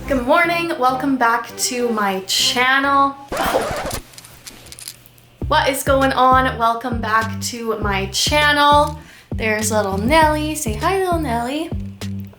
Good morning, welcome back to my channel. What is going on? Welcome back to my channel. There's little Nelly. Say hi, little Nelly.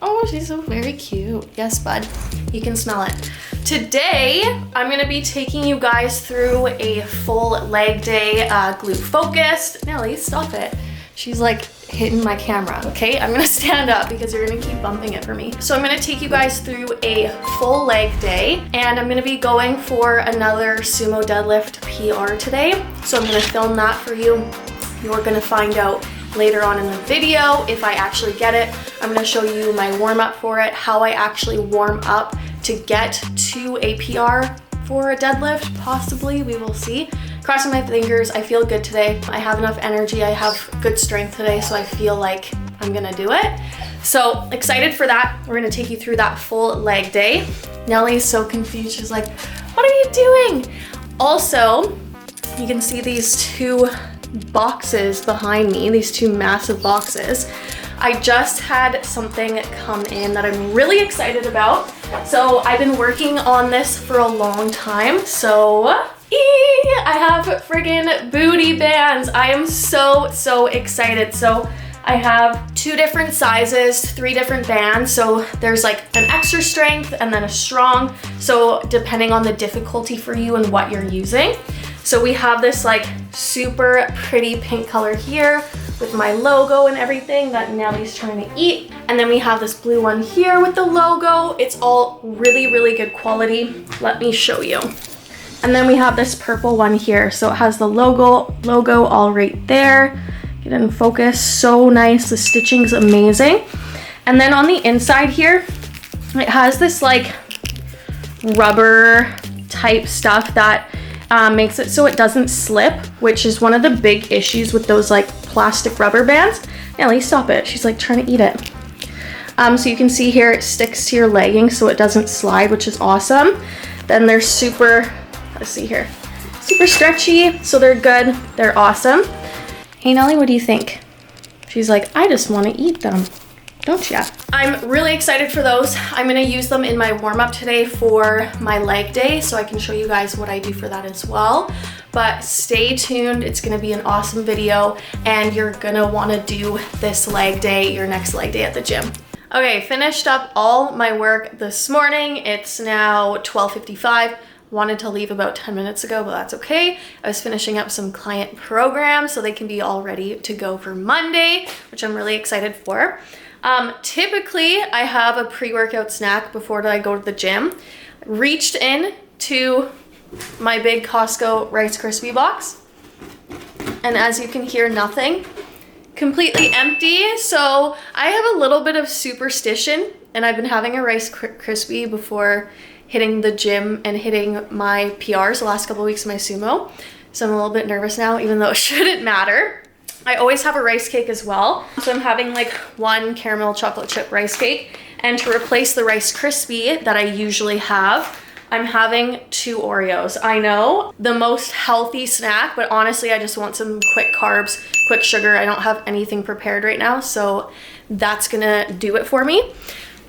Oh, she's so very cute. Yes, bud, you can smell it. Today, I'm gonna be taking you guys through a full leg day, glute focused. Nelly, stop it. She's like hitting my camera, okay? I'm gonna stand up because you're gonna keep bumping it for me. So I'm gonna take you guys through a full leg day, and I'm gonna be going for another Sumo Deadlift PR today. So I'm gonna film that for you. You're gonna find out later on in the video if I actually get it. I'm gonna show you my warm up for it, how I actually warm up to get to a PR for a deadlift, possibly, we will see. Crossing my fingers, I feel good today. I have enough energy, I have good strength today, so I feel like I'm gonna do it. So excited for that. We're gonna take you through that full leg day. Nellie's so confused, she's like, what are you doing? Also, you can see these two boxes behind me, these two massive boxes. I just had something come in that I'm really excited about. So I've been working on this for a long time, so I have friggin' booty bands. I am so excited. So I have 2 different sizes, 3 different bands. So there's like an extra strength and then a strong. So depending on the difficulty for you and what you're using. So we have this like super pretty pink color here with my logo and everything that Nellie's trying to eat. And then we have this blue one here with the logo. It's all really good quality. Let me show you. And then we have this purple one here. So it has the logo all right there. Get in focus, so nice. The stitching's amazing. And then on the inside here, it has this like rubber type stuff that makes it so it doesn't slip, which is one of the big issues with those like plastic rubber bands. Nelly, stop it. She's like trying to eat it. So you can see here, it sticks to your leggings so it doesn't slide, which is awesome. Then they're super, let's see here, super stretchy, so they're good, they're awesome. Hey Nelly, what do you think? She's like, I just want to eat them, don't ya? I'm really excited for those. I'm gonna use them in my warm-up today for my leg day, so I can show you guys what I do for that as well. But stay tuned, it's gonna be an awesome video, and you're gonna wanna do this leg day, your next leg day at the gym. Okay, finished up all my work this morning. It's now 12:55. Wanted to leave about 10 minutes ago, but that's okay. I was finishing up some client programs so they can be all ready to go for Monday, which I'm really excited for. Typically, I have a pre-workout snack before I go to the gym. Reached in to my big Costco Rice Krispie box, and as you can hear, nothing. Completely empty. So I have a little bit of superstition, and I've been having a Rice Krispie before hitting the gym and hitting my PRs the last couple of weeks of my sumo. So I'm a little bit nervous now, even though it shouldn't matter. I always have a rice cake as well. So I'm having like 1 caramel chocolate chip rice cake. And to replace the Rice Krispie that I usually have, I'm having 2 Oreos. I know, the most healthy snack, but honestly, I just want some quick carbs, quick sugar. I don't have anything prepared right now, so that's gonna do it for me.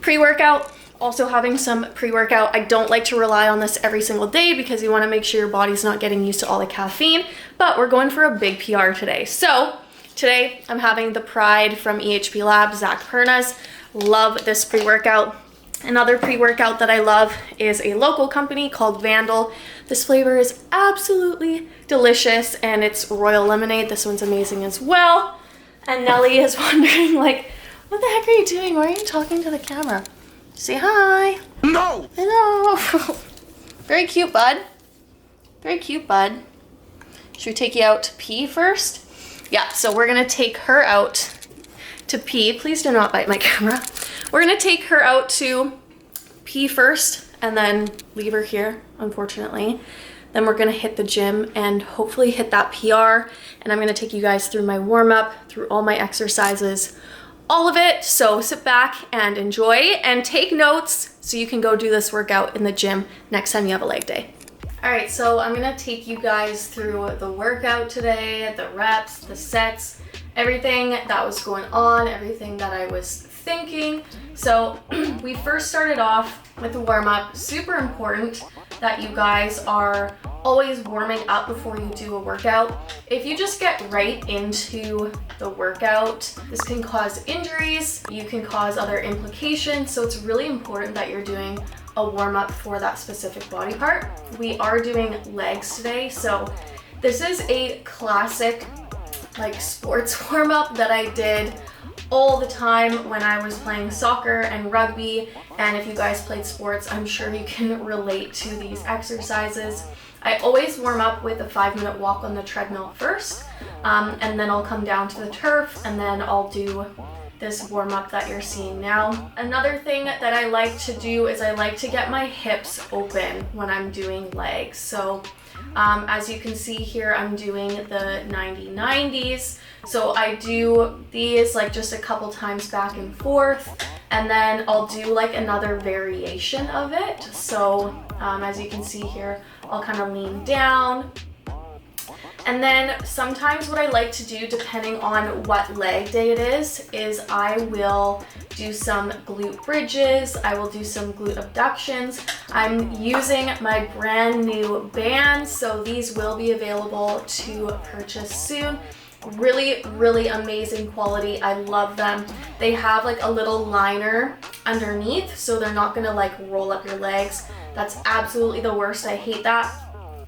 Pre-workout, also having some pre-workout. I don't like to rely on this every single day because you wanna make sure your body's not getting used to all the caffeine, but we're going for a big PR today. So today I'm having the Pride from EHP Labs, Zach Perna's. Love this pre-workout. Another pre-workout that I love is a local company called Vandal. This flavor is absolutely delicious, and it's royal lemonade. This one's amazing as well. And Nelly is wondering like, what the heck are you doing? Why are you talking to the camera? Say hi. No! Hello. Very cute, bud. Very cute, bud. Should we take you out to pee first? Yeah, so we're gonna take her out to pee. Please do not bite my camera. We're gonna take her out to pee first and then leave her here, unfortunately. Then we're gonna hit the gym and hopefully hit that PR. And I'm gonna take you guys through my warm up, through all my exercises, all of it. So sit back and enjoy and take notes so you can go do this workout in the gym next time you have a leg day. All right, so I'm gonna take you guys through the workout today, the reps, the sets, everything that was going on, everything that I was thinking. So we first started off with the warm-up. Super important that you guys are always warming up before you do a workout. If you just get right into the workout, this can cause injuries, you can cause other implications, so it's really important that you're doing a warm-up for that specific body part. We are doing legs today, so this is a classic like sports warm-up that I did all the time when I was playing soccer and rugby, and if you guys played sports, I'm sure you can relate to these exercises. I always warm up with a 5-minute walk on the treadmill first, and then I'll come down to the turf, and then I'll do this warm up that you're seeing now. Another thing that I like to do is I like to get my hips open when I'm doing legs. So as you can see here, I'm doing the 90-90s. So I do these like just a couple times back and forth, and then I'll do like another variation of it. So as you can see here, I'll kind of lean down. And then sometimes what I like to do, depending on what leg day it is I will do some glute bridges, I will do some glute abductions. I'm using my brand new bands, so these will be available to purchase soon. Really, really amazing quality. I love them. They have like a little liner underneath, so they're not gonna like roll up your legs. That's absolutely the worst. I hate that.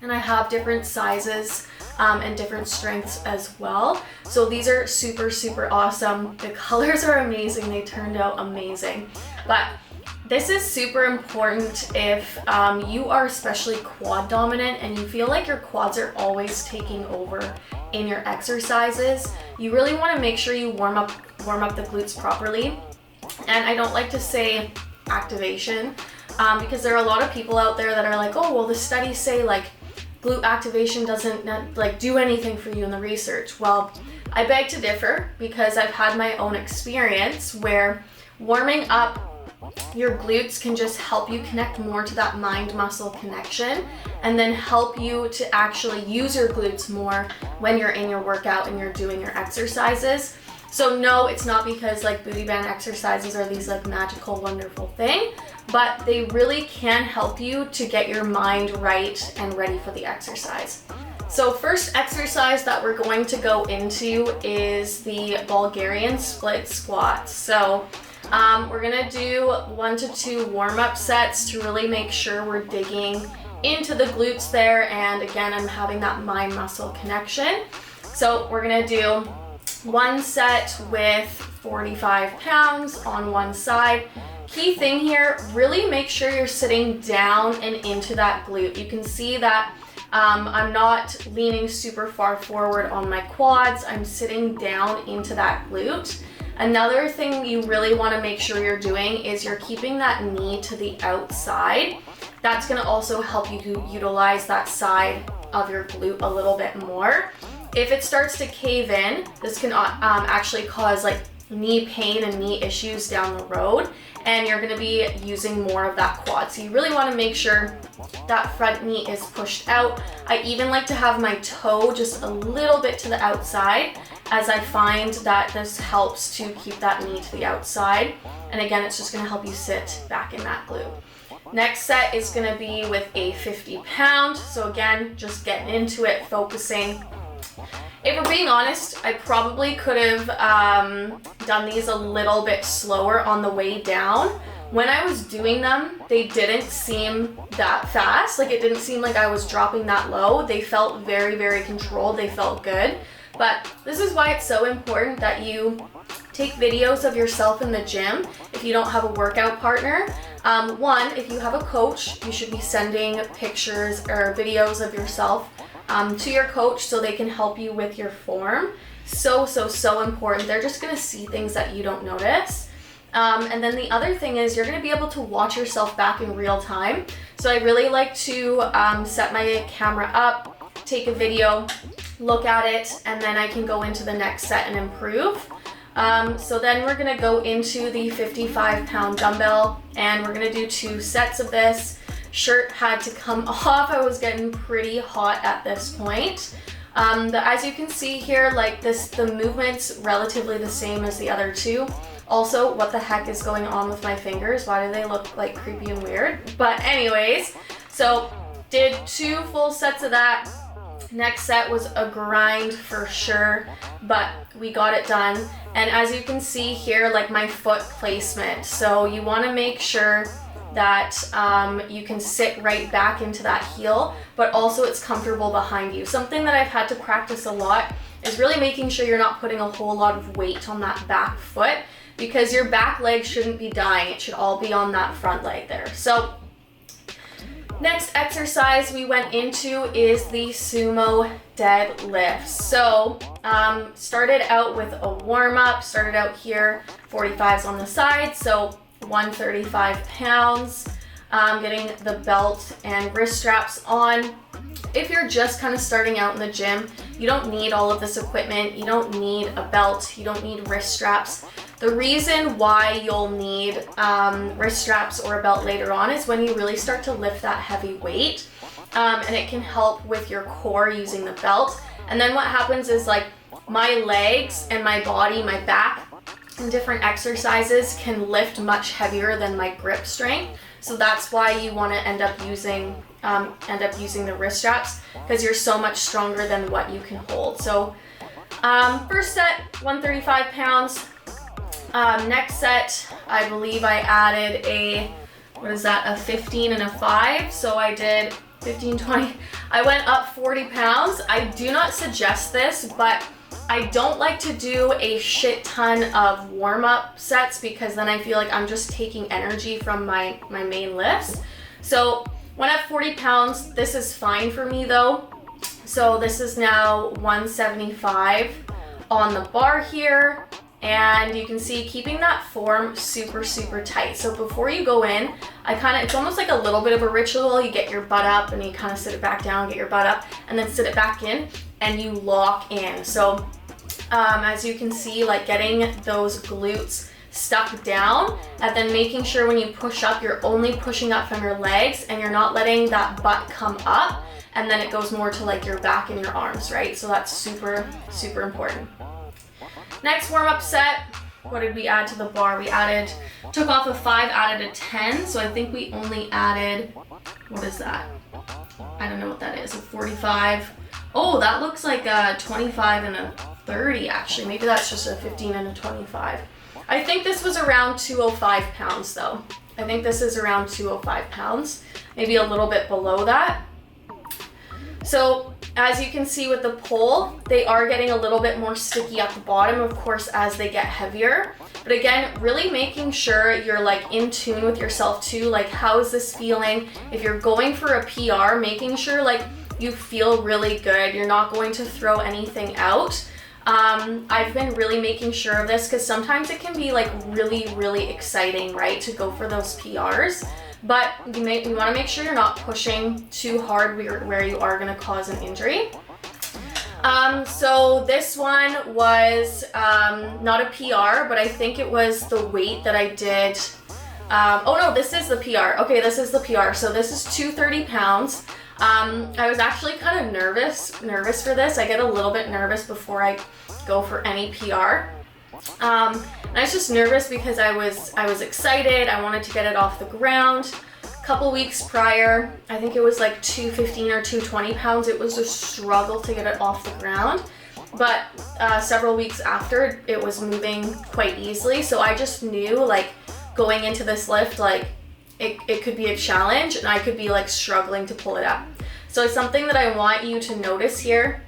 And I have different sizes and different strengths as well. So these are super, super awesome. The colors are amazing. They turned out amazing. But this is super important if you are especially quad dominant and you feel like your quads are always taking over in your exercises. You really want to make sure you warm up the glutes properly. And I don't like to say activation because there are a lot of people out there that are like, oh, well, the studies say like glute activation doesn't like do anything for you in the research. Well, I beg to differ because I've had my own experience where warming up your glutes can just help you connect more to that mind-muscle connection and then help you to actually use your glutes more when you're in your workout and you're doing your exercises. So no, it's not because like booty band exercises are these like magical, wonderful thing, but they really can help you to get your mind right and ready for the exercise. So first exercise that we're going to go into is the Bulgarian split squats. So we're gonna do 1 to 2 warm-up sets to really make sure we're digging into the glutes there, and again, I'm having that mind-muscle connection. So we're gonna do one set with 45 pounds on one side. Key thing here, really make sure you're sitting down and into that glute. You can see that I'm not leaning super far forward on my quads. I'm sitting down into that glute. Another thing you really want to make sure you're doing is you're keeping that knee to the outside. That's going to also help you to utilize that side of your glute a little bit more. If it starts to cave in, this can actually cause like knee pain and knee issues down the road, and you're going to be using more of that quad. So you really want to make sure that front knee is pushed out. I even like to have my toe just a little bit to the outside, as I find that this helps to keep that knee to the outside. And again, it's just going to help you sit back in that glute. Next set is going to be with a 50 pound. So again, just getting into it, focusing. If we're being honest, I probably could have done these a little bit slower on the way down. When I was doing them, they didn't seem that fast. Like it didn't seem like I was dropping that low. They felt very, very controlled. They felt good. But this is why it's so important that you take videos of yourself in the gym if you don't have a workout partner. One, if you have a coach, you should be sending pictures or videos of yourself to your coach so they can help you with your form. So important. They're just gonna see things that you don't notice. And then the other thing is you're gonna be able to watch yourself back in real time. So I really like to set my camera up, take a video, look at it, and then I can go into the next set and improve. So then we're gonna go into the 55 pound dumbbell, and we're gonna do 2 sets of this. Shirt had to come off. I was getting pretty hot at this point. As you can see here, like the movement's relatively the same as the other 2. Also, what the heck is going on with my fingers? Why do they look like creepy and weird? But anyways, so did 2 full sets of that. Next set was a grind for sure, but we got it done. And as you can see here, like my foot placement. So you want to make sure that you can sit right back into that heel, but also it's comfortable behind you. Something that I've had to practice a lot is really making sure you're not putting a whole lot of weight on that back foot, because your back leg shouldn't be dying. It should all be on that front leg there. So next exercise we went into is the Sumo Deadlift. So started out with a warm-up, started out here, 45s on the side, so 135 pounds, getting the belt and wrist straps on. If you're just kind of starting out in the gym, you don't need all of this equipment. You don't need a belt. You don't need wrist straps. The reason why you'll need wrist straps or a belt later on is when you really start to lift that heavy weight, and it can help with your core using the belt. And then what happens is, like, my legs and my body, my back, and different exercises can lift much heavier than my grip strength. So that's why you want to end up using the wrist straps, because you're so much stronger than what you can hold. So first set, 135 pounds. Next set, I believe I added a 15 and a 5. So I did 15, 20. I went up 40 pounds. I do not suggest this, but I don't like to do a shit ton of warm-up sets, because then I feel like I'm just taking energy from my main lifts. So went up 40 pounds. This is fine for me though. So this is now 175 on the bar here. And you can see keeping that form super, super tight. So before you go in, it's almost like a little bit of a ritual. You get your butt up and you kind of sit it back down, get your butt up, and then sit it back in, and you lock in. So as you can see, like getting those glutes stuck down, and then making sure when you push up, you're only pushing up from your legs and you're not letting that butt come up, and then it goes more to like your back and your arms, right? So that's super, super important. Next warm-up set, what did we add to the bar? We took off a 5, added a 10. So I think we only added, what is that? I don't know what that is, a 45. Oh, that looks like a 25 and a 30 actually. Maybe that's just a 15 and a 25. I think this was around 205 pounds though. I think this is around 205 pounds, maybe a little bit below that. So as you can see with the pole, they are getting a little bit more sticky at the bottom, of course, as they get heavier. But again, really making sure you're like in tune with yourself too. Like, how is this feeling? If you're going for a PR, making sure like you feel really good. You're not going to throw anything out. I've been really making sure of this, because sometimes it can be like really, really exciting, right, to go for those PRs. But you want to make sure you're not pushing too hard where you are going to cause an injury. So this one was not a PR, but I think it was the weight that I did. Oh no, this is the PR. Okay, this is the PR. So this is 230 pounds. I was actually kind of nervous for this. I get a little bit nervous before I go for any PR. And I was just nervous because I was excited. I wanted to get it off the ground. A couple weeks prior, I think it was like 215 or 220 pounds. It was a struggle to get it off the ground. But several weeks after, it was moving quite easily. So I just knew, like, going into this lift, like, it could be a challenge and I could be like struggling to pull it up. So something that I want you to notice here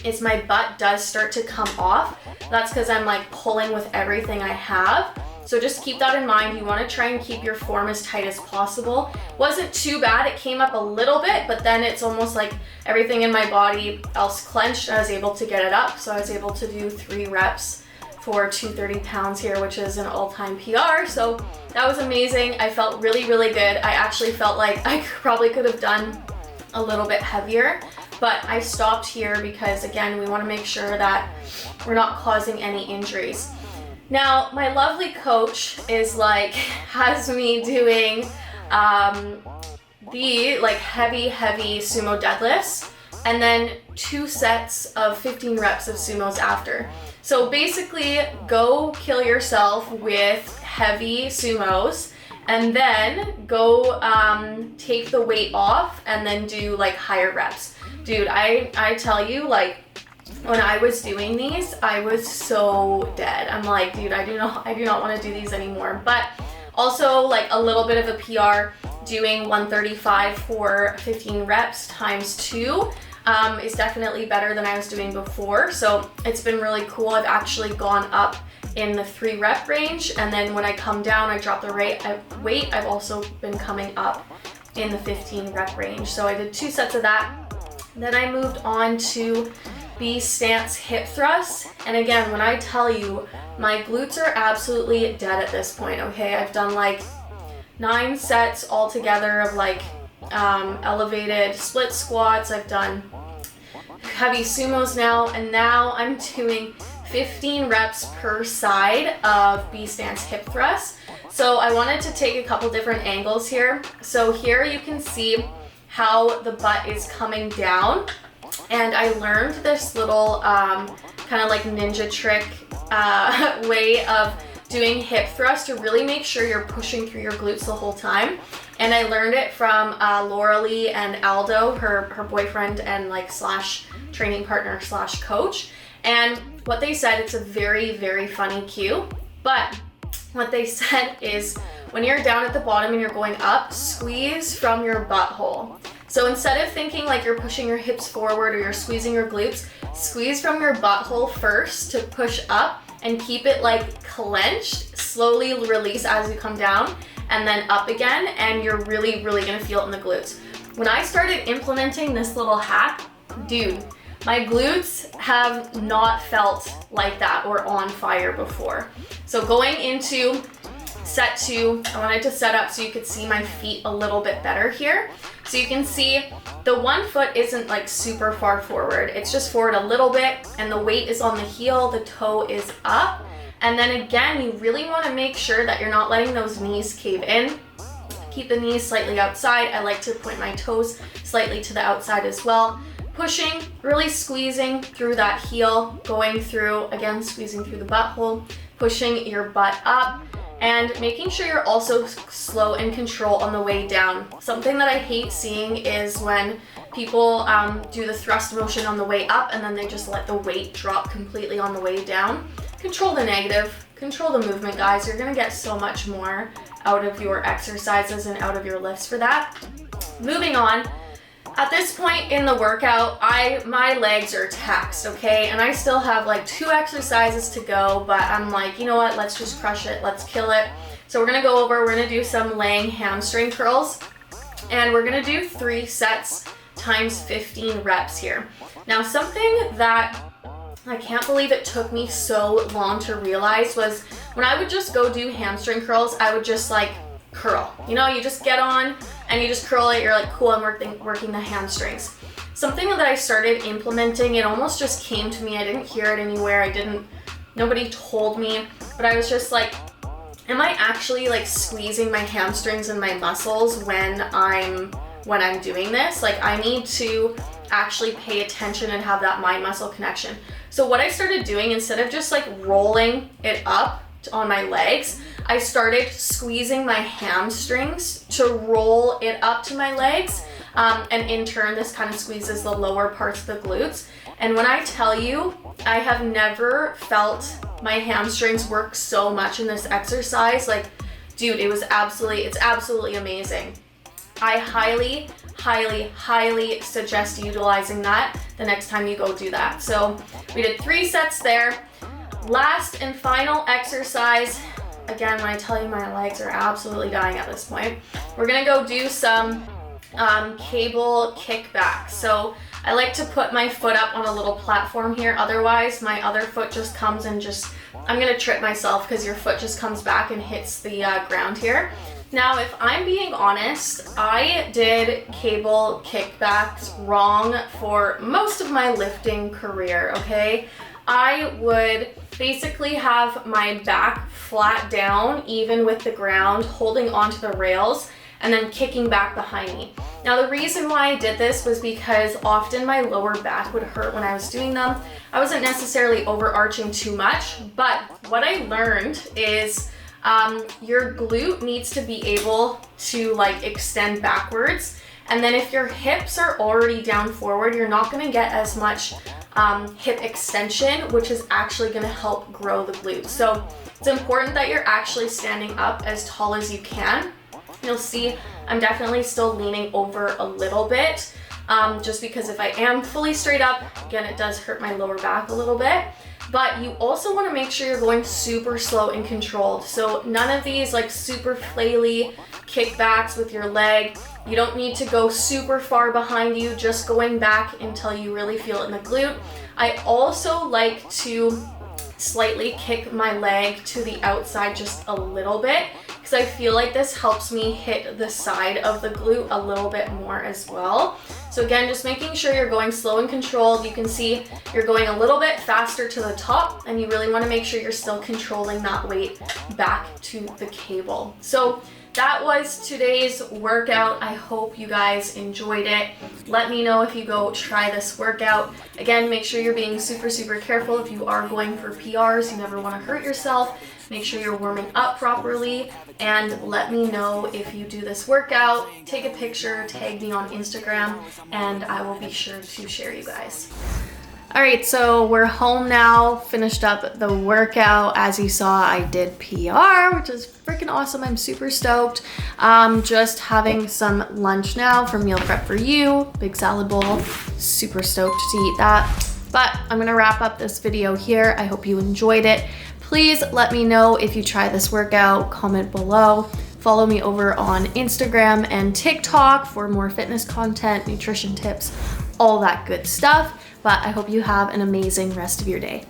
is my butt does start to come off. That's because I'm like pulling with everything I have. So just keep that in mind. You want to try and keep your form as tight as possible. Wasn't too bad. It came up a little bit, but then it's almost like everything in my body else clenched. I was able to get it up. So I was able to do 3 reps for 230 pounds here, which is an all-time PR. So that was amazing. I felt really, really good. I actually felt like I probably could have done a little bit heavier, but I stopped here because, again, we want to make sure that we're not causing any injuries. Now, my lovely coach is like, has me doing the like heavy sumo deadlifts, and then 2 sets of 15 reps of sumos after. So basically, go kill yourself with heavy sumos, and then go take the weight off and then do like higher reps. Dude, I tell you, like, when I was doing these, I was so dead. I'm like, dude, I do not want to do these anymore. But also, like, a little bit of a PR, doing 135 for 15 reps times 2 is definitely better than I was doing before. So it's been really cool. I've actually gone up in the 3 rep range, and then when I come down, I drop the weight. I've also been coming up in the 15 rep range. So I did 2 sets of that. Then I moved on to B stance hip thrust. And again, when I tell you, my glutes are absolutely dead at this point, okay? I've done like 9 sets altogether of like elevated split squats. I've done heavy sumos now, and now I'm doing 15 reps per side of B stance hip thrust. So I wanted to take a couple different angles here. So here you can see how the butt is coming down. And I learned this little kind of like ninja trick way of doing hip thrust to really make sure you're pushing through your glutes the whole time. And I learned it from Laura Lee and Aldo, her boyfriend and like slash training partner slash coach. And what they said, it's a very, very funny cue, but what they said is when you're down at the bottom and you're going up, squeeze from your butthole. So instead of thinking like you're pushing your hips forward or you're squeezing your glutes, squeeze from your butthole first to push up and keep it like clenched, slowly release as you come down and then up again, and you're really, really gonna feel it in the glutes. When I started implementing this little hack, dude, my glutes have not felt like that or on fire before. So going into set 2, I wanted to set up so you could see my feet a little bit better here. So you can see the one foot isn't like super far forward. It's just forward a little bit, and the weight is on the heel, the toe is up. And then again, you really want to make sure that you're not letting those knees cave in. Keep the knees slightly outside. I like to point my toes slightly to the outside as well. Pushing, really squeezing through that heel, going through, again, squeezing through the butthole, pushing your butt up, and making sure you're also slow and control on the way down. Something that I hate seeing is when people do the thrust motion on the way up and then they just let the weight drop completely on the way down. Control the negative, control the movement, guys. You're gonna get so much more out of your exercises and out of your lifts for that. Moving on. At this point in the workout, my legs are taxed, okay? And I still have like 2 exercises to go, but I'm like, you know what? Let's just crush it. Let's kill it. So we're we're gonna do some laying hamstring curls, and we're gonna do 3 sets times 15 reps here. Now, something that I can't believe it took me so long to realize was when I would just go do hamstring curls, I would just like curl. You know, you just get on and you just curl it. You're like, cool, I'm working the hamstrings. Something that I started implementing, it almost just came to me. I didn't hear it anywhere. Nobody told me, but I was just like, am I actually like squeezing my hamstrings and my muscles when I'm doing this? Like, I need to actually pay attention and have that mind muscle connection. So what I started doing, instead of just like rolling it up on my legs, I started squeezing my hamstrings to roll it up to my legs. And in turn, this kind of squeezes the lower parts of the glutes. And when I tell you, I have never felt my hamstrings work so much in this exercise. Like, dude, it's absolutely amazing. I highly, highly, highly suggest utilizing that the next time you go do that. So we did 3 sets there. Last and final exercise. Again, when I tell you my legs are absolutely dying at this point, we're gonna go do some cable kickbacks. So I like to put my foot up on a little platform here. Otherwise, my other foot just comes and I'm gonna trip myself because your foot just comes back and hits the ground here. Now, if I'm being honest, I did cable kickbacks wrong for most of my lifting career, okay? I would basically have my back flat down, even with the ground, holding onto the rails, and then kicking back behind me. Now the reason why I did this was because often my lower back would hurt when I was doing them. I wasn't necessarily overarching too much, but what I learned is your glute needs to be able to like extend backwards. And then if your hips are already down forward, you're not gonna get as much hip extension, which is actually gonna help grow the glute. So it's important that you're actually standing up as tall as you can. You'll see I'm definitely still leaning over a little bit, just because if I am fully straight up, again, it does hurt my lower back a little bit. But you also wanna make sure you're going super slow and controlled. So none of these like super flaily kickbacks with your leg. You don't need to go super far behind you, just going back until you really feel it in the glute. I also like to slightly kick my leg to the outside just a little bit, because I feel like this helps me hit the side of the glute a little bit more as well. So again, just making sure you're going slow and controlled. You can see you're going a little bit faster to the top, and you really want to make sure you're still controlling that weight back to the cable. So that was today's workout. I hope you guys enjoyed it. Let me know if you go try this workout. Again, make sure you're being super, super careful if you are going for PRs. You never want to hurt yourself. Make sure you're warming up properly, and let me know if you do this workout. Take a picture, tag me on Instagram, and I will be sure to share you guys. All right, so we're home now, finished up the workout. As you saw, I did PR, which is freaking awesome. I'm super stoked. Just having some lunch now for meal prep for you. Big salad bowl, super stoked to eat that. But I'm gonna wrap up this video here. I hope you enjoyed it. Please let me know if you try this workout, comment below. Follow me over on Instagram and TikTok for more fitness content, nutrition tips, all that good stuff. But I hope you have an amazing rest of your day.